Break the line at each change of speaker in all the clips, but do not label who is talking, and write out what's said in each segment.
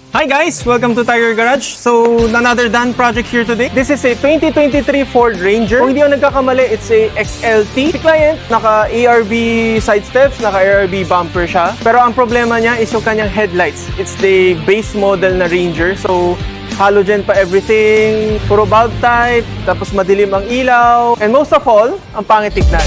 Hi guys! Welcome to Tiger Garage. So, another done project here today. This is a 2023 Ford Ranger. Kung hindi ako nagkakamali, it's a XLT. Si client, naka-ARB side steps, naka-ARB bumper siya. Pero ang problema niya is yung kanyang headlights. It's the base model na Ranger. So, halogen pa everything, puro bulb type, tapos madilim ang ilaw. And most of all, ang pangit tignan.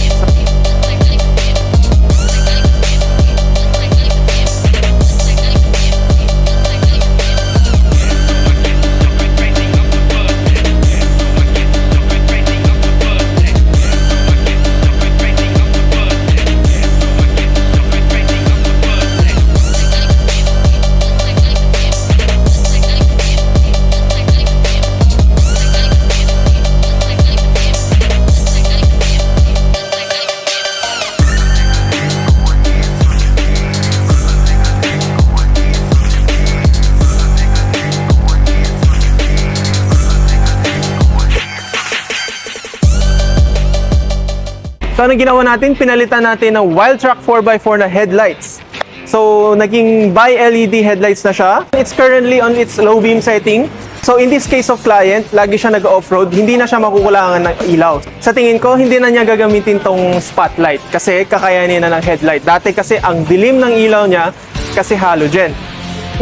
So, ano ginawa natin? Pinalitan natin ng Wildtrak 4x4 na headlights. So, naging bi-LED headlights na siya. It's currently on its low beam setting. So, in this case of client, lagi siya nag-off-road, hindi na siya makukulangan ng ilaw. Sa tingin ko, hindi na niya gagamitin tong spotlight kasi kakayanin na ng headlight. Dati kasi ang dilim ng ilaw niya kasi halogen.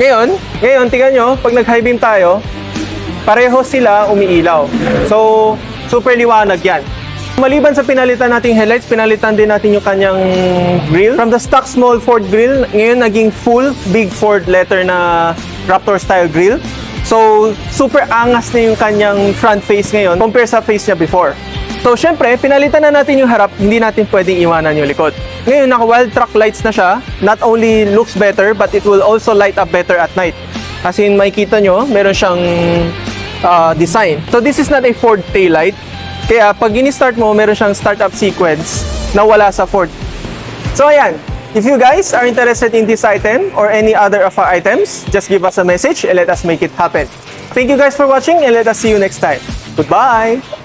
Ngayon, tingnan nyo, pag nag-high beam tayo, pareho sila umiilaw. So, super liwanag yan. Maliban sa pinalitan nating headlights, pinalitan din natin yung kanyang grille. From the stock small Ford grille, ngayon naging full big Ford letter na Raptor style grille. So, super angas na yung kanyang front face ngayon compare sa face niya before. So, syempre, pinalitan na natin yung harap, hindi natin pwedeng iwanan yung likod. Ngayon, naka Wildtrak lights na siya. Not only looks better, but it will also light up better at night. As in, makikita nyo, meron siyang design. So, this is not a Ford taillight. Kaya pag ini-start mo, meron siyang startup sequence na wala sa Ford. So ayan, if you guys are interested in this item or any other of our items, just give us a message and let us make it happen. Thank you guys for watching and let us see you next time. Goodbye!